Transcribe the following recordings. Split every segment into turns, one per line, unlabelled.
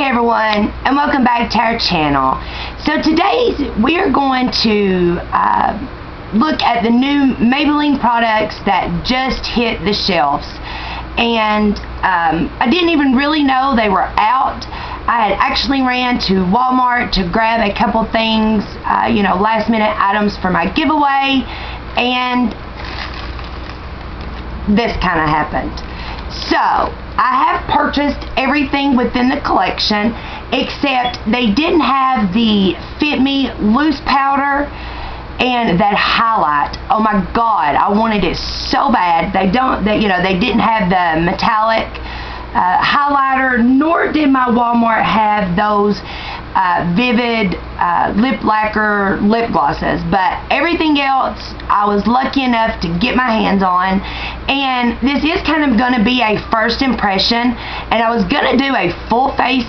Hey everyone, and welcome back to our channel. So today we are going to look at the new Maybelline products that just hit the shelves. And I didn't even really know they were out. I had actually ran to Walmart to grab a couple things, last minute items for my giveaway, and this kind of happened. So I have purchased everything within the collection, except they didn't have the Fit Me loose powder and that highlight. Oh my god, I wanted it so bad. They didn't have the metallic highlighter, nor did my Walmart have those vivid lip lacquer lip glosses, but everything else I was lucky enough to get my hands on. And this is kind of going to be a first impression, and I was going to do a full face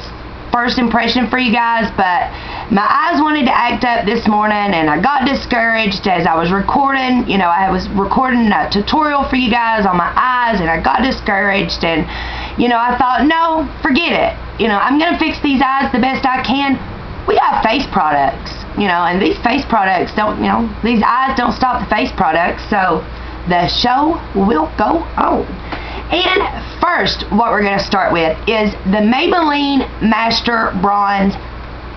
first impression for you guys, but my eyes wanted to act up this morning, and I got discouraged as I was recording. I was recording a tutorial for you guys on my eyes, and I got discouraged, and I thought, no, forget it. I'm going to fix these eyes the best I can. We got face products, and these face products don't, these eyes don't stop the face products, so the show will go on. And first, what we're going to start with is the Maybelline Master Bronze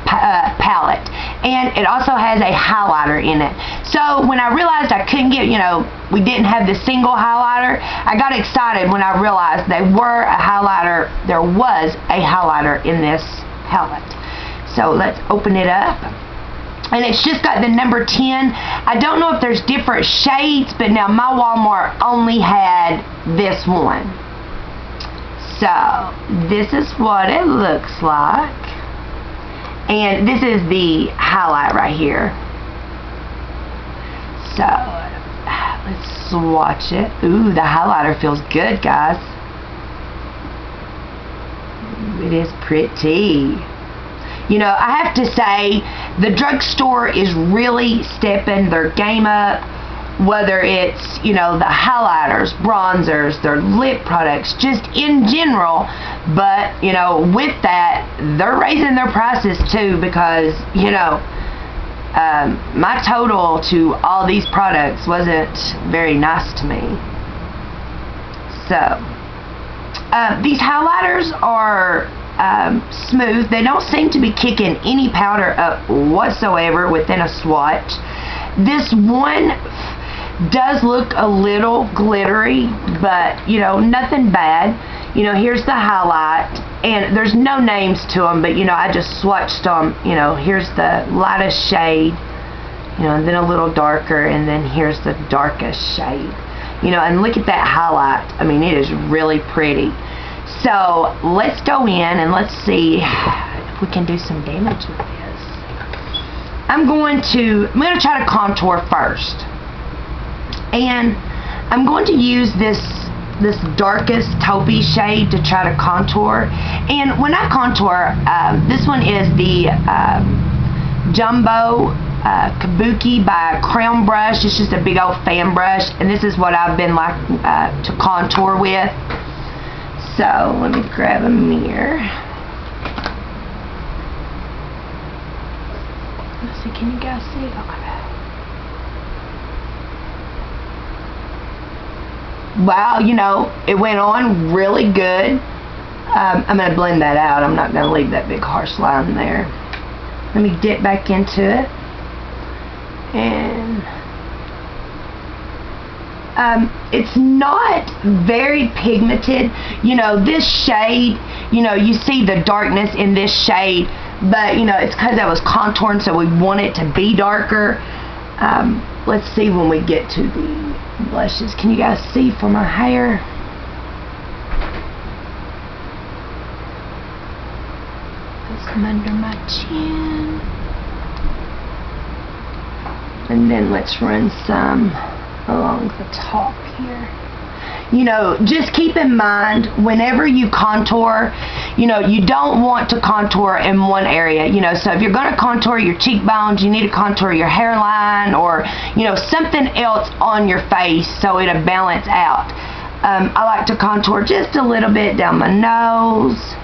palette, and it also has a highlighter in it. So when I realized I couldn't get, we didn't have the single highlighter, I got excited when I realized there was a highlighter in this palette. So let's open it up, and it's just got the number 10. I don't know if there's different shades, but now my Walmart only had this one. So this is what it looks like. And this is the highlight right here. So let's swatch it. Ooh, the highlighter feels good, guys. It is pretty. I have to say, the drugstore is really stepping their game up, whether it's, the highlighters, bronzers, their lip products, just in general. But, with that, they're raising their prices too, because, my total to all these products wasn't very nice to me. So, these highlighters are smooth. They don't seem to be kicking any powder up whatsoever within a swatch. This one does look a little glittery, but nothing bad. Here's the highlight, and there's no names to them, but I just swatched them. Here's the lightest shade, and then a little darker, and then here's the darkest shade. And look at that highlight. I mean, it is really pretty. So let's go in and let's see if we can do some damage with this. I'm going to try to contour first, and I'm going to use this darkest taupey shade to try to contour. And when I contour, this one is the Jumbo Kabuki by Crown Brush. It's just a big old fan brush, and this is what I've been like to contour with. So let me grab a mirror. Let's see, can you guys see? Okay. Wow, it went on really good. I'm going to blend that out. I'm not going to leave that big harsh line there. Let me dip back into it. And it's not very pigmented. This shade, you see the darkness in this shade, but it's because I was contouring, so we want it to be darker. Let's see when we get to the blushes. Can you guys see for my hair? Put some under my chin, and then let's run some along the top here. Just keep in mind, whenever you contour, you don't want to contour in one area. So if you're going to contour your cheekbones, you need to contour your hairline, or something else on your face, so it'll balance out. I like to contour just a little bit down my nose,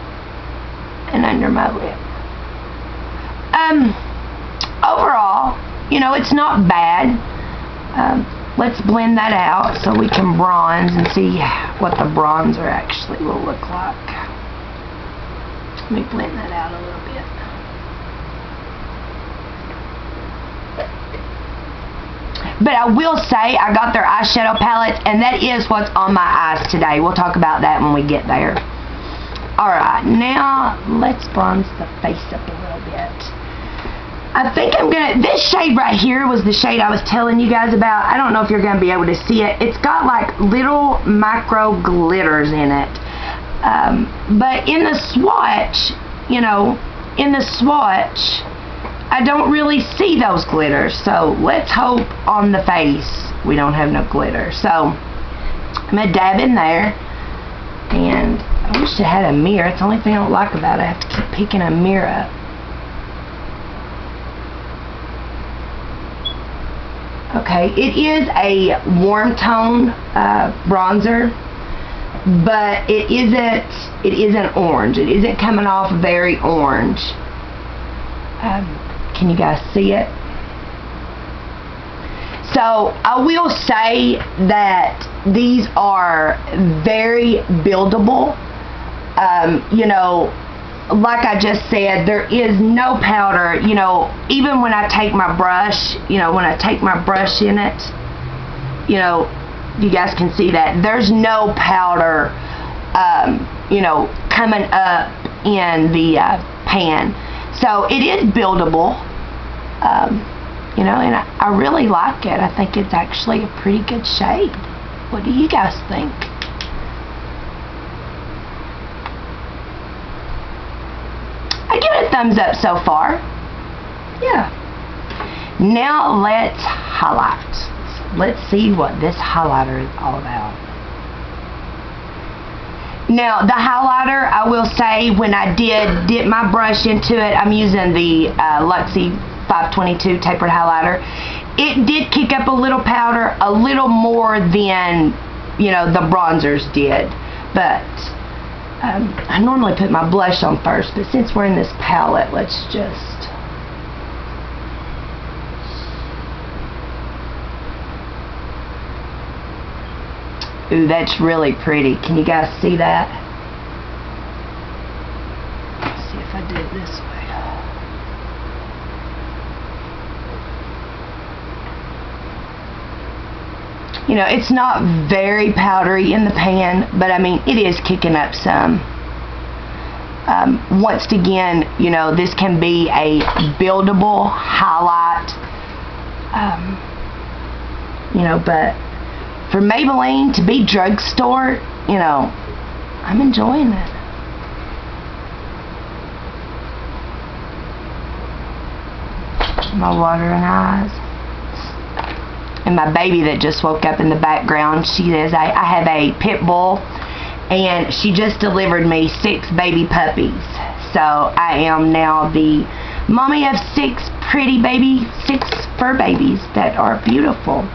and under my lip. Overall, you know, it's not bad. Let's blend that out so we can bronze and see what the bronzer actually will look like. Let me blend that out a little bit. But I will say I got their eyeshadow palette, and that is what's on my eyes today. We'll talk about that when we get there. Alright, now let's bronze the face up a little bit. I think I'm going to, this shade right here was the shade I was telling you guys about. I don't know if you're going to be able to see it. It's got like little micro glitters in it. But in the swatch, you know, in the swatch, I don't really see those glitters. So let's hope on the face we don't have no glitter. So I'm going to dab in there. And I wish I had a mirror. It's the only thing I don't like about it. I have to keep picking a mirror up. Okay, it is a warm tone bronzer, but it isn't orange. It isn't coming off very orange. Can you guys see it? So I will say that these are very buildable. You know, like I just said, there is no powder. You know, even when I take my brush, you know, when I take my brush in it, you know, you guys can see that there's no powder, you know, coming up in the pan. So it is buildable, you know, and I really like it. I think it's actually a pretty good shade. What do you guys think? I give it a thumbs up so far. Yeah. Now let's highlight. Let's see what this highlighter is all about. Now the highlighter, I will say, when I did dip my brush into it, I'm using the Luxie 522 tapered highlighter. It did kick up a little powder, a little more than, you know, the bronzers did. But I normally put my blush on first, but since we're in this palette, let's just... Ooh, that's really pretty. Can you guys see that? Let's see if I do it this way. You know, it's not very powdery in the pan, but I mean, it is kicking up some. Once again, you know, this can be a buildable highlight. You know, but for Maybelline to be drugstore, you know, I'm enjoying it. My watering eyes. And my baby that just woke up in the background, she is, I have a pit bull, and she just delivered me 6 baby puppies. So I am now the mommy of 6 fur babies that are beautiful.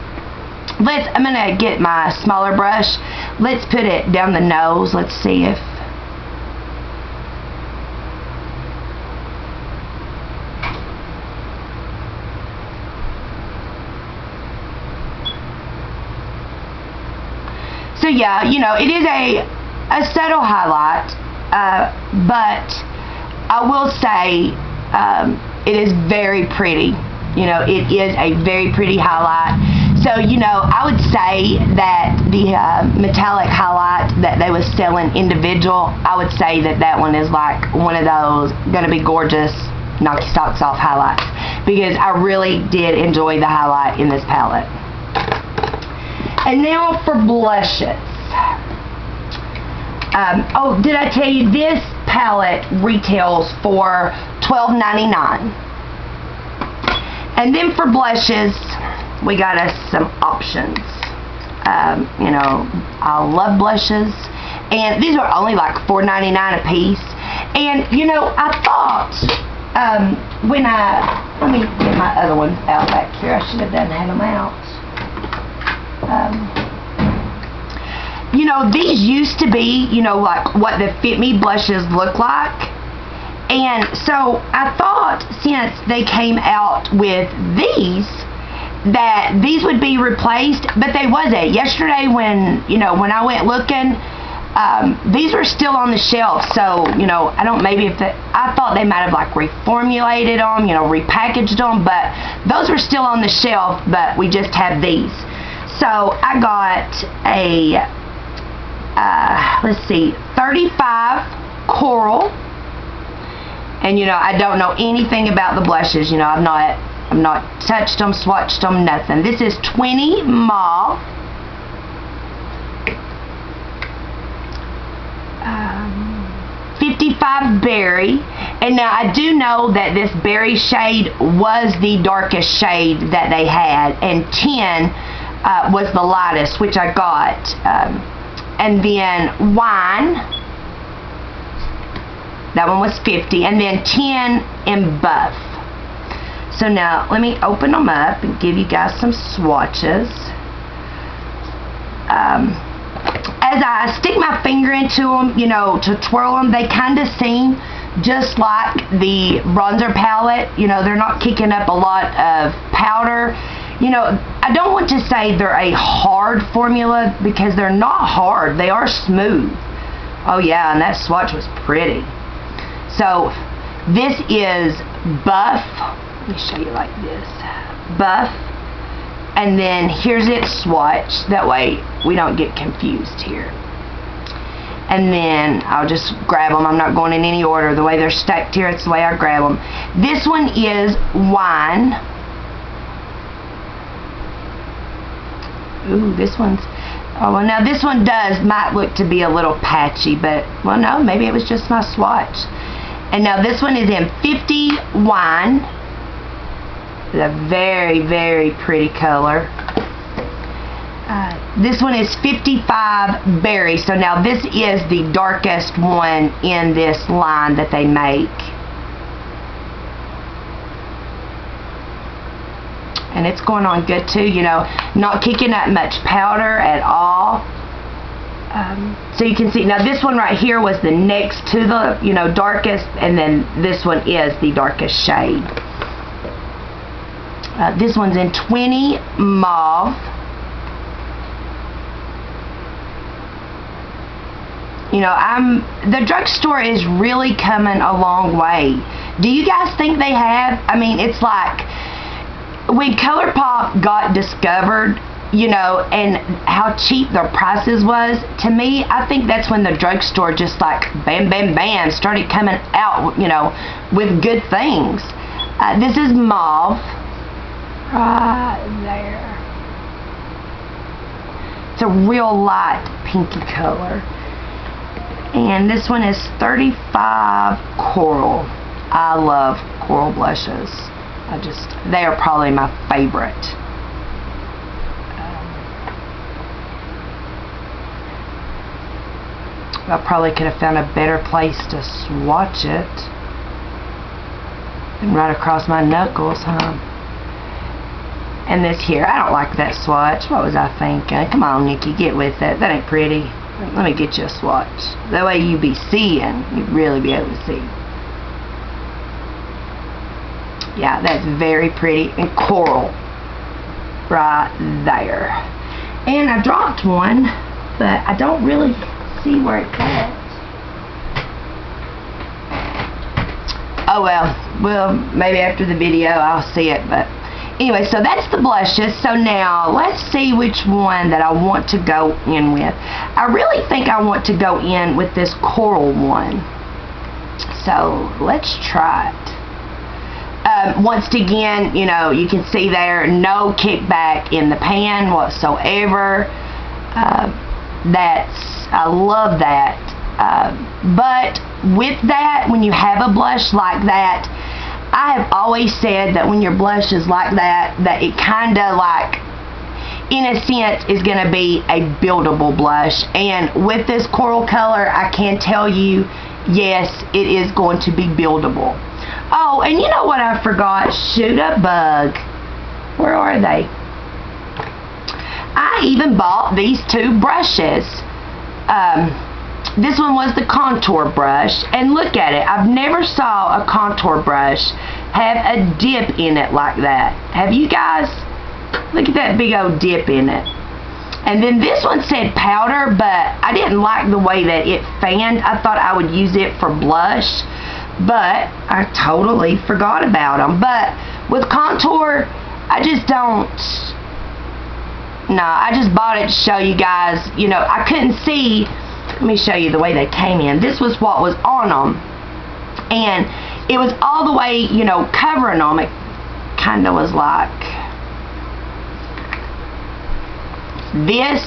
I'm gonna get my smaller brush. Let's put it down the nose. Let's see if... So yeah, you know, it is a subtle highlight, but I will say it is very pretty. You know, it is a very pretty highlight. So, you know, I would say that the metallic highlight that they was selling individual, I would say that that one is like one of those gonna be gorgeous, knock your socks off highlights, because I really did enjoy the highlight in this palette. And now for blushes. Oh, did I tell you this palette retails for $12.99? And then for blushes, we got us some options. You know, I love blushes, and these are only like $4.99 a piece. And you know, I thought when let me get my other ones out back here. I should have had them out. You know, these used to be, you know, like what the Fit Me blushes look like. And so I thought, since they came out with these, that these would be replaced, but they wasn't. Yesterday when I went looking, these were still on the shelf. So I don't, maybe I thought they might have like reformulated them, repackaged them, but those were still on the shelf, but we just have these. So I got a let's see, 35 Coral, and I don't know anything about the blushes. I've not touched them, swatched them, nothing. This is 20 Mauve, 55 Berry, and now I do know that this berry shade was the darkest shade that they had, and 10 was the lightest, which I got. And then Wine, that one was 50, and then 10 in Buff. So now let me open them up and give you guys some swatches. As I stick my finger into them, to twirl them, they kind of seem just like the bronzer palette. They're not kicking up a lot of powder. I don't want to say they're a hard formula, because they're not hard. They are smooth. Oh yeah, and that swatch was pretty. So this is Buff. Let me show you like this. Buff. And then here's its swatch. That way we don't get confused here. And then I'll just grab them. I'm not going in any order. The way they're stacked here, it's the way I grab them. This one is Wine. Ooh, this one's, oh, well, now this one might look to be a little patchy, but, well, no, maybe it was just my swatch. And now this one is in 50 Wine. It's a very, very pretty color. This one is 55 Berry. So now this is the darkest one in this line that they make. And it's going on good too, not kicking up much powder at all. So you can see, now this one right here was the next to the, darkest, and then this one is the darkest shade. This one's in 20 Mauve. The drugstore is really coming a long way. Do you guys think they have? I mean, it's like, when ColourPop got discovered, and how cheap their prices was, to me, I think that's when the drugstore just like bam, bam, bam started coming out, with good things. This is Mauve, right there. It's a real light pinky color. And this one is 35 Coral. I love coral blushes. They are probably my favorite. I probably could have found a better place to swatch it than right across my knuckles, huh? And this here, I don't like that swatch. What was I thinking? Come on, Nikki, get with it. That ain't pretty. Let me get you a swatch. That way you be seeing. You'd really be able to see. Yeah, that's very pretty. And coral. Right there. And I dropped one, but I don't really see where it's at. Oh well, maybe after the video I'll see it, but anyway, so that's the blushes. So now let's see which one that I want to go in with. I really think I want to go in with this coral one. So let's try it. Once again, you can see there, no kickback in the pan whatsoever. I love that. But with that, when you have a blush like that, I have always said that when your blush is like that, that it kind of like, in a sense, is going to be a buildable blush. And with this coral color, I can tell you, yes, it is going to be buildable. Oh, and you know what I forgot? Shoot a bug. Where are they? I even bought these two brushes. this one was the contour brush, and look at it. I've never saw a contour brush have a dip in it like that. Have you guys? Look at that big old dip in it. And then this one said powder, but I didn't like the way that it fanned. I thought I would use it for blush, but I totally forgot about them. But with contour, I just don't. No, I just bought it to show you guys. You know, I couldn't see. Let me show you the way they came in. This was what was on them, and it was all the way, you know, covering them. It kind of was like this,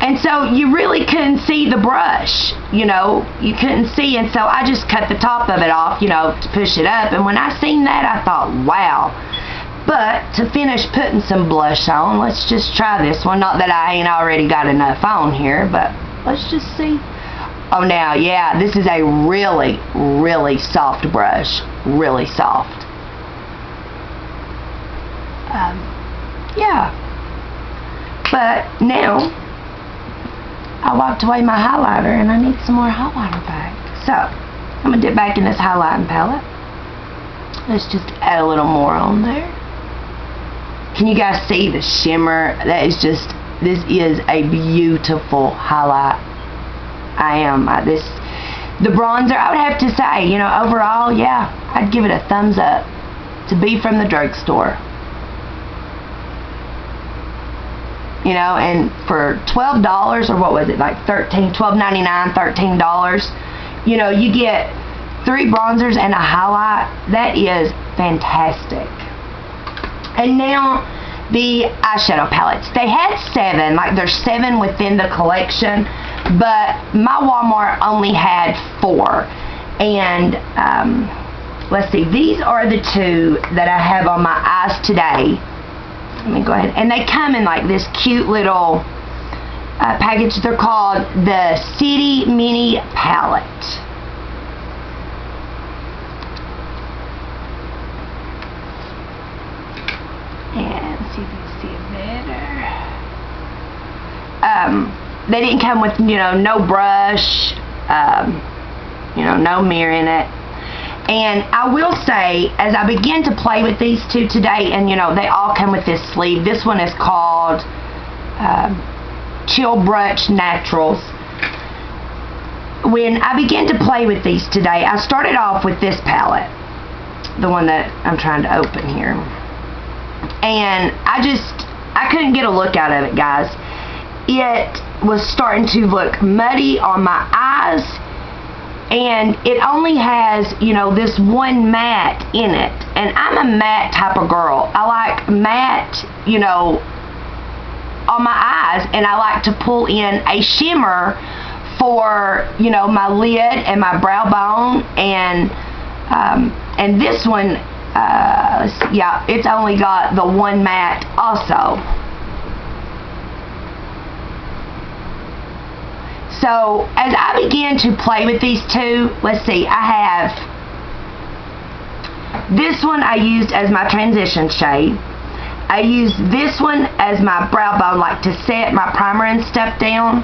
and so you really couldn't see the brush, you know, you couldn't see, and so I just cut the top of it off, you know, to push it up. And when I seen that, I thought, wow. But to finish putting some blush on, let's just try this one. Not that I ain't already got enough on here, but let's just see. Oh, now, yeah, this is a really, really soft brush, really soft. Yeah. But now, I wiped away my highlighter, and I need some more highlighter back. So, I'm going to dip back in this highlighting palette. Let's just add a little more on there. Can you guys see the shimmer? That is just, this is a beautiful highlight. The bronzer, I would have to say, you know, overall, yeah, I'd give it a thumbs up. To be from the drugstore. You know, and for $12, or what was it, like $12.99, $13, you know, you get 3 bronzers and a highlight. That is fantastic. And now the eyeshadow palettes. They had 7, like there's 7 within the collection, but my Walmart only had 4. And let's see, these are the 2 that I have on my eyes today. Let me go ahead. And they come in like this cute little package. They're called the City Mini Palette. And see if you can see it better. They didn't come with, you know, no brush, you know, no mirror in it. And I will say, as I begin to play with these 2 today, and you know, they all come with this sleeve. This one is called Chill Brunch Naturals. When I began to play with these today, I started off with this palette, the one that I'm trying to open here. And I couldn't get a look out of it, guys. It was starting to look muddy on my eyes. And it only has, you know, this one matte in it. And I'm a matte type of girl. I like matte, you know, on my eyes. And I like to pull in a shimmer for, you know, my lid and my brow bone. And this one, yeah, it's only got the one matte also. So, as I began to play with these 2, let's see, I have this one I used as my transition shade. I used this one as my brow bone, like to set my primer and stuff down.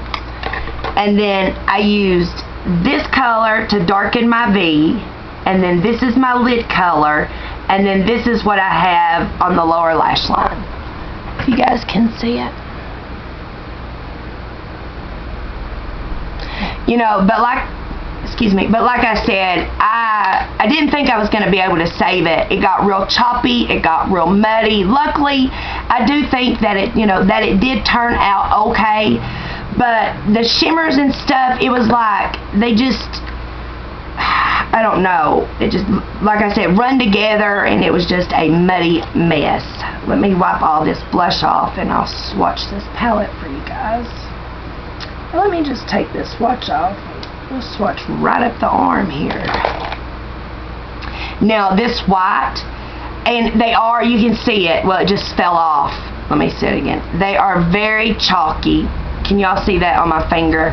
And then I used this color to darken my V. And then this is my lid color. And then this is what I have on the lower lash line. If you guys can see it. You know, but like I said, I didn't think I was going to be able to save it. It got real choppy. It got real muddy. Luckily, I do think that it, you know, that it did turn out okay. But the shimmers and stuff, it was like they just, I don't know. It just, like I said, run together, and it was just a muddy mess. Let me wipe all this blush off, and I'll swatch this palette for you guys. Let me just take this swatch off. We'll swatch right up the arm here. Now this white, and they are, you can see it, well, it just fell off. Let me say it again. They are very chalky. Can y'all see that on my finger?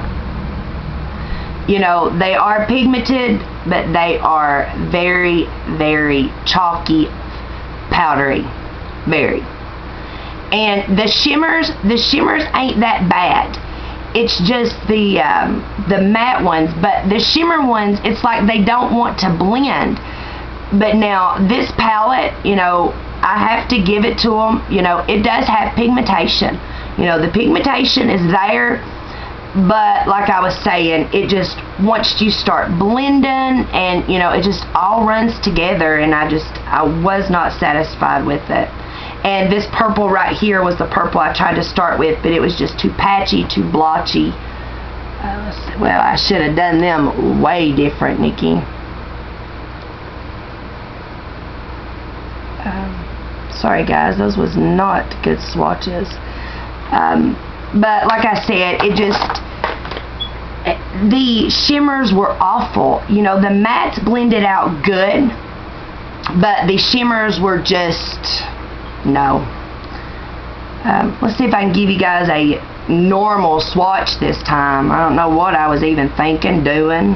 You know, they are pigmented, but they are very, very chalky, powdery. Very. And the shimmers ain't that bad. it's just the matte ones. But the shimmer ones, it's like they don't want to blend. But now this palette, you know, I have to give it to them. You know, it does have pigmentation. You know, the pigmentation is there, but like I was saying, it just, once you start blending, and you know, it just all runs together, and I was not satisfied with it. And this purple right here was the purple I tried to start with, but it was just too patchy, too blotchy. Well, I should have done them way different, Nikki. Sorry guys, those was not good swatches. But like I said, the shimmers were awful. You know, the mattes blended out good, but the shimmers were just, no. Let's see if I can give you guys a normal swatch this time. I don't know what I was even thinking, doing.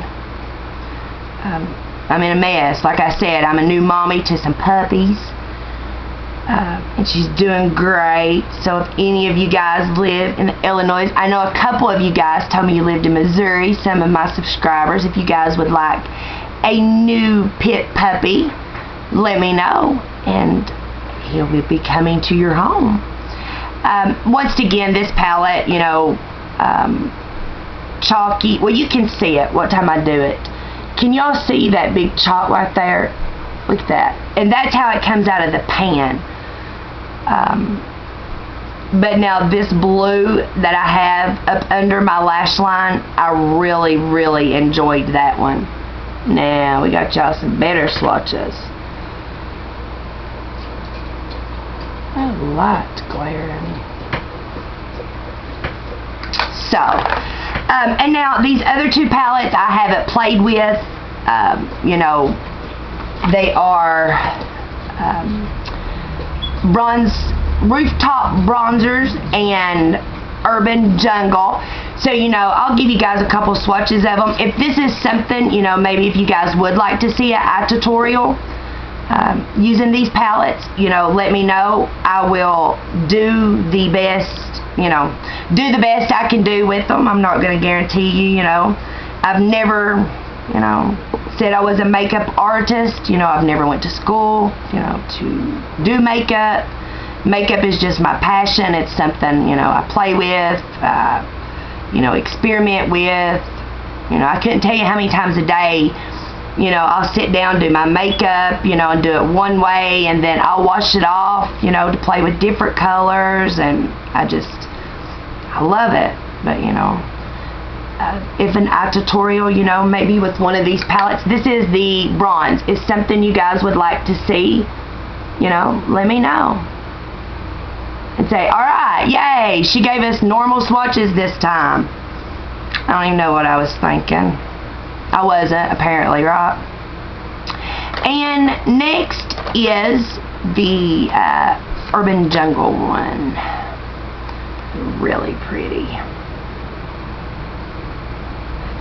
I'm in a mess. Like I said, I'm a new mommy to some puppies. And she's doing great. So if any of you guys live in Illinois, I know a couple of you guys told me you lived in Missouri, some of my subscribers. If you guys would like a new pit puppy, let me know, and he will be coming to your home. Once again, this palette, you know, chalky. Well, you can see it what time I do it. Can y'all see that big chalk right there? Look at that. And that's how it comes out of the pan. But now this blue that I have up under my lash line, I really, really enjoyed that one. Now we got y'all some better swatches. That light glaring. So, and now these other two palettes I haven't played with. You know, they are Rooftop Bronzers and Urban Jungle. So, you know, I'll give you guys a couple swatches of them. If this is something, you know, maybe if you guys would like to see an eye tutorial using these palettes, you know, let me know. I will do the best, you know, do the best I can do with them. I'm not going to guarantee you, you know. I've never, you know, said I was a makeup artist. You know, I've never went to school, you know, to do makeup. Makeup is just my passion. It's something, you know, I play with, you know, experiment with. You know, I couldn't tell you how many times a day, you know, I'll sit down, do my makeup, you know, and do it one way, and then I'll wash it off, you know, to play with different colors, and I love it. But, you know, if an eye tutorial, you know, maybe with one of these palettes, this is the bronze, is something you guys would like to see, you know, let me know. And say, alright, yay, she gave us normal swatches this time. I don't even know what I was thinking. I wasn't, apparently, right? And next is the Urban Jungle one. Really pretty.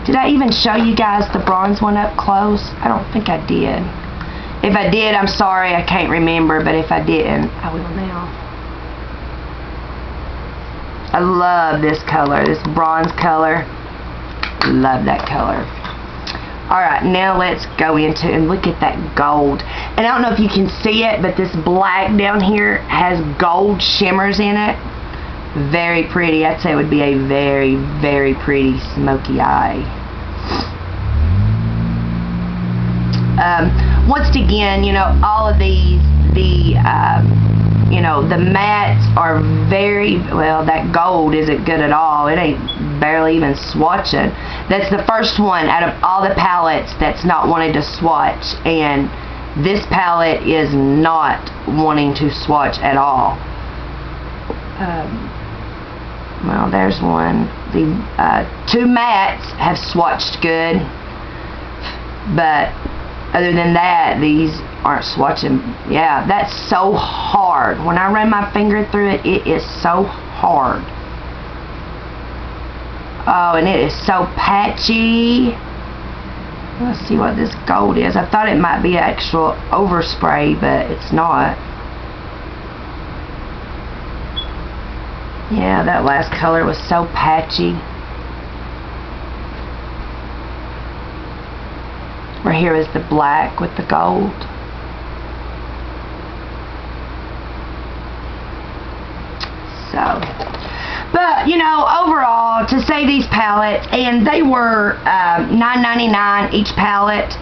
Did I even show you guys the bronze one up close? I don't think I did. If I did, I'm sorry, I can't remember, but if I didn't, I will now. I love this color, this bronze color. Love that color. Alright, now let's go into, and look at that gold. And I don't know if you can see it, but this black down here has gold shimmers in it. Very pretty. I'd say it would be a very, very pretty smoky eye. Once again, you know, all of these, you know, the mattes are very, well, that gold isn't good at all. It ain't barely even swatching. That's the first one out of all the palettes that's not wanting to swatch, and this palette is not wanting to swatch at all. Well, there's one. The two mattes have swatched good, but other than that, these aren't swatching. Yeah, that's so hard. When I run my finger through it, it is so hard. Oh, and it is so patchy. Let's see what this gold is. I thought it might be actual overspray, but it's not. Yeah, that last color was so patchy. Right here is the black with the gold. So, but you know, overall, to say these palettes, and they were $9.99 each palette.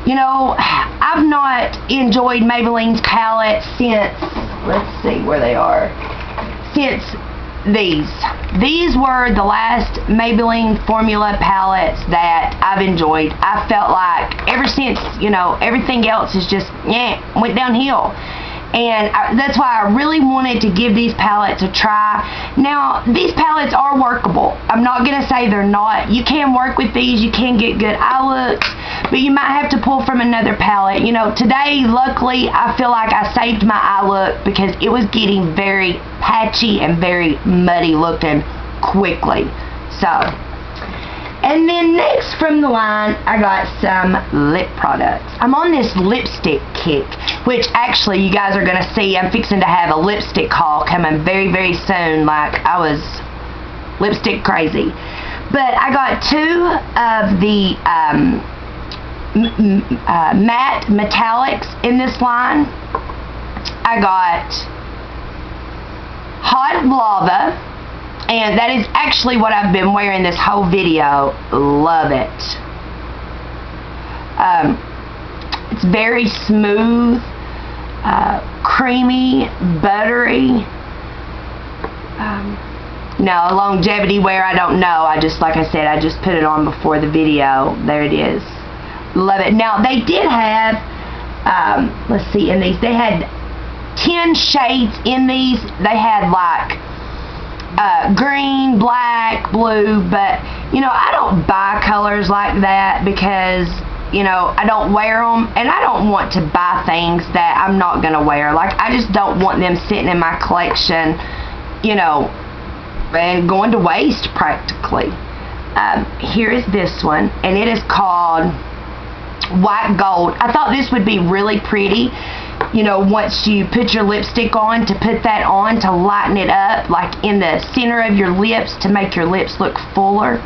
You know, I've not enjoyed Maybelline's palettes since, let's see where they are, since these. These were the last Maybelline formula palettes that I've enjoyed. I felt like ever since, you know, everything else is just, went downhill. And that's why I really wanted to give these palettes a try. Now, these palettes are workable. I'm not going to say they're not. You can work with these. You can get good eye looks. But you might have to pull from another palette. You know, today, luckily, I feel like I saved my eye look because it was getting very patchy and very muddy looking quickly. So, and then next from the line, I got some lip products. I'm on this lipstick kick, which actually you guys are going to see. I'm fixing to have a lipstick haul coming very, very soon. Like, I was lipstick crazy. But I got two of the matte metallics in this line. I got Hot Lava. And that is actually what I've been wearing this whole video. Love it. It's very smooth, creamy, buttery. Now, longevity wear, I don't know. I just, like I said, I just put it on before the video. There it is. Love it. Now, they did have, let's see, in these, they had 10 shades in these. They had like green, black, blue, but you know, I don't buy colors like that because, you know, I don't wear them, and I don't want to buy things that I'm not going to wear. Like, I just don't want them sitting in my collection, you know, and going to waste practically. Here is this one, and it is called White Gold. I thought this would be really pretty, you know, once you put your lipstick on, to put that on to lighten it up, like in the center of your lips, to make your lips look fuller.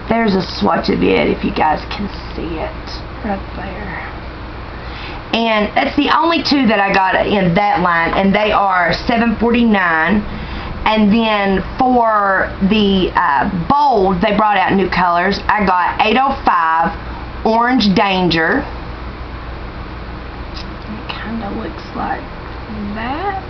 There's a swatch of it if you guys can see it right there. And that's the only two that I got in that line, and they are $7.49. And then for the bold, they brought out new colors. I got 805 Orange Danger. It kind of looks like that.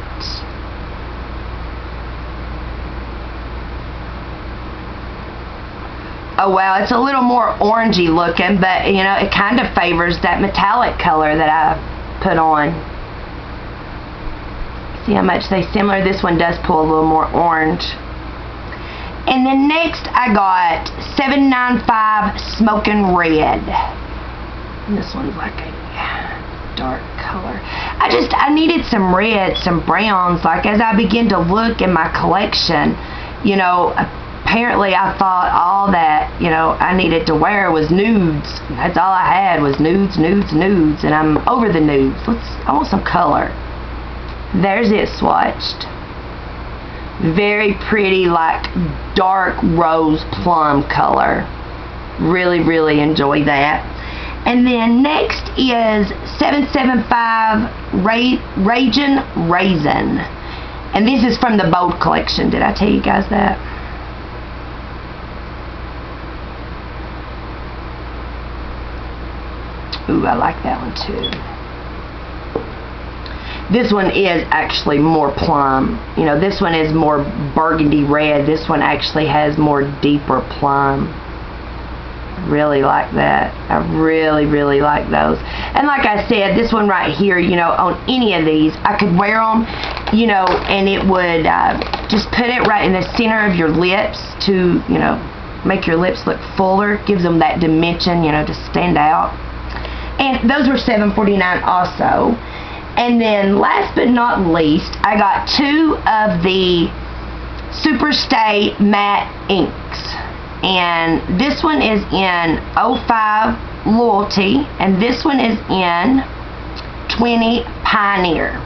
Oh wow, it's a little more orangey looking, but you know, it kind of favors that metallic color that I put on. See how much they similar? This one does pull a little more orange. And then next I got 795 Smoking Red. And this one's like a dark color. I needed some reds, some browns. Like, as I begin to look in my collection, you know, apparently I thought all that, you know, I needed to wear was nudes. That's all I had was nudes, nudes, nudes, and I'm over the nudes. I want some color. There's it swatched. Very pretty, like dark rose plum color. Really, really enjoy that. And then next is 775 Raging Raisin. And this is from the Bold collection. Did I tell you guys that? Ooh, I like that one too. This one is actually more plum. You know, this one is more burgundy red. This one actually has more deeper plum. Really like that. I really, really like those. And like I said, this one right here, you know, on any of these, I could wear them, you know, and it would just put it right in the center of your lips to, you know, make your lips look fuller. Gives them that dimension, you know, to stand out. And those were $7.49 also. And then last but not least, I got two of the Superstay matte inks. And this one is in 05 Loyalty, and this one is in 20 Pioneer.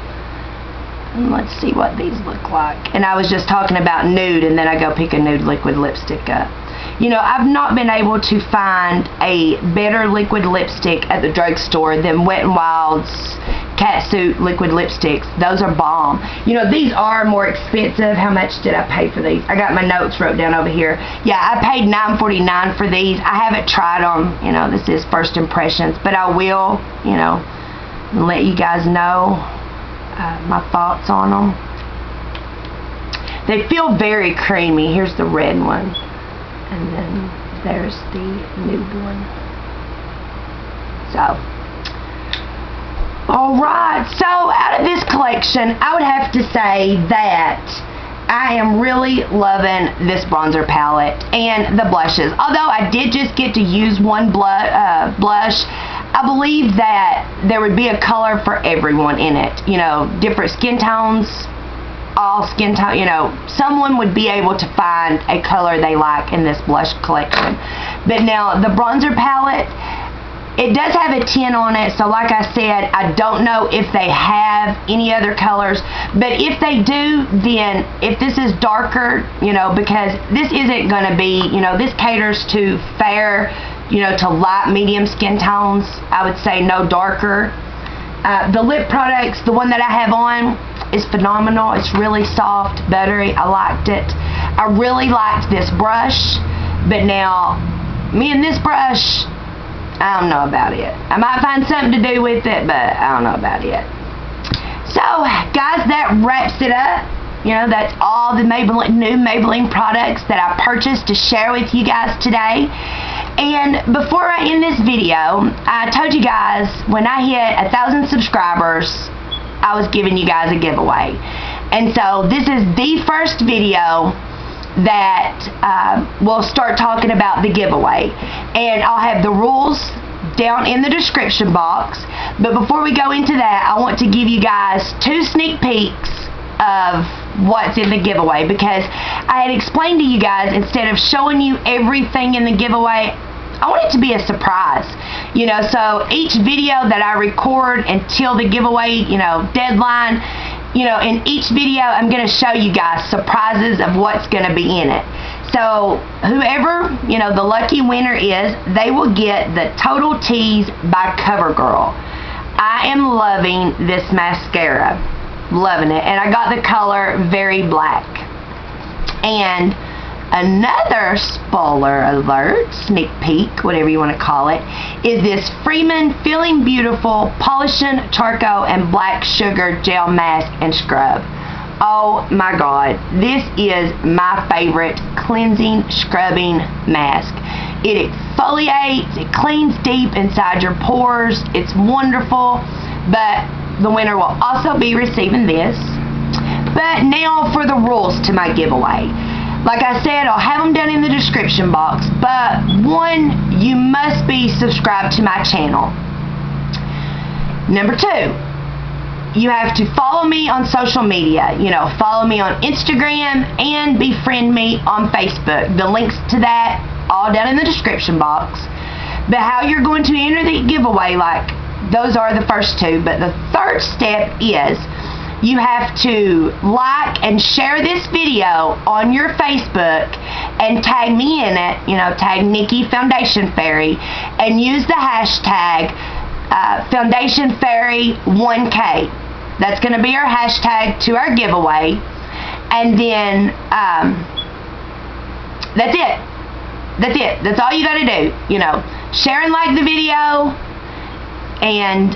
And let's see what these look like. And I was just talking about nude, and then I go pick a nude liquid lipstick up. You know, I've not been able to find a better liquid lipstick at the drugstore than Wet n Wild's Catsuit liquid lipsticks. Those are bomb. You know, these are more expensive. How much did I pay for these? I got my notes wrote down over here. Yeah, I paid $9.49 for these. I haven't tried them. You know, this is first impressions, but I will, you know, let you guys know my thoughts on them. They feel very creamy. Here's the red one, and then there's the nude one. So, alright, so out of this collection, I would have to say that I am really loving this bronzer palette and the blushes. Although I did just get to use one blush, I believe that there would be a color for everyone in it. You know, different skin tones, all skin tone, you know, someone would be able to find a color they like in this blush collection. But now the bronzer palette, it does have a 10 on it, so like I said, I don't know if they have any other colors, but if they do, then if this is darker, you know, because this isn't going to be, you know, this caters to fair, you know, to light medium skin tones. I would say no darker. The lip products, the one that I have on is phenomenal. It's really soft, buttery. I liked it. I really liked this brush, but now me and this brush, I don't know about it. I might find something to do with it, but I don't know about it. So, guys, that wraps it up. You know, that's all the new Maybelline products that I purchased to share with you guys today. And before I end this video, I told you guys when I hit 1,000 subscribers, I was giving you guys a giveaway. And so this is the first video that we'll start talking about the giveaway, and I'll have the rules down in the description box. But before we go into that, I want to give you guys 2 sneak peeks of what's in the giveaway, because I had explained to you guys, instead of showing you everything in the giveaway, I want it to be a surprise. You know, so each video that I record until the giveaway, you know, deadline, you know, in each video I'm going to show you guys surprises of what's going to be in it. So whoever, you know, the lucky winner is, they will get the Total Tease by CoverGirl. I am loving this mascara. Loving it. And I got the color Very Black. And another spoiler alert, sneak peek, whatever you want to call it, is this Freeman Feeling Beautiful Polishing Charcoal and Black Sugar Gel Mask and Scrub. Oh my god, this is my favorite cleansing scrubbing mask. It exfoliates, it cleans deep inside your pores, it's wonderful, but the winner will also be receiving this. But now for the rules to my giveaway. Like I said, I'll have them down in the description box, but one, you must be subscribed to my channel. Number 2, you have to follow me on social media. You know, follow me on Instagram and befriend me on Facebook. The links to that all down in the description box. But how you're going to enter the giveaway, like, those are the first 2, but the third step is you have to like and share this video on your Facebook and tag me in it, you know, tag Nikki Foundation Fairy, and use the hashtag Foundation Fairy 1K. That's going to be our hashtag to our giveaway. And then that's it. That's it. That's all you got to do. You know, share and like the video, and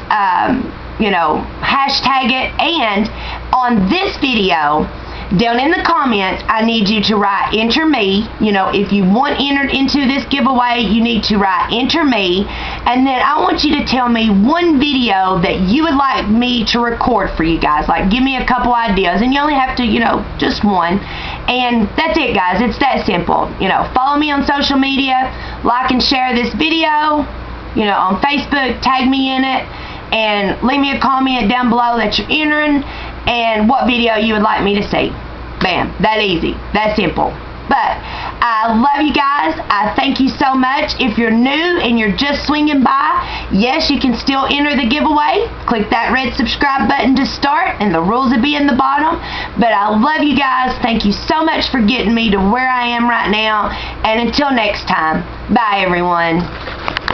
you know, hashtag it. And on this video, down in the comments, I need you to write enter me. You know, if you want entered into this giveaway, you need to write enter me. And then I want you to tell me one video that you would like me to record for you guys. Like, give me a couple ideas, and you only have to, you know, just one. And that's it, guys. It's that simple. You know, follow me on social media, like and share this video, you know, on Facebook, tag me in it, and leave me a comment down below that you're entering and what video you would like me to see. Bam. That easy. That simple. But I love you guys. I thank you so much. If you're new and you're just swinging by, yes, you can still enter the giveaway. Click that red subscribe button to start, and the rules will be in the bottom. But I love you guys. Thank you so much for getting me to where I am right now. And until next time, bye everyone.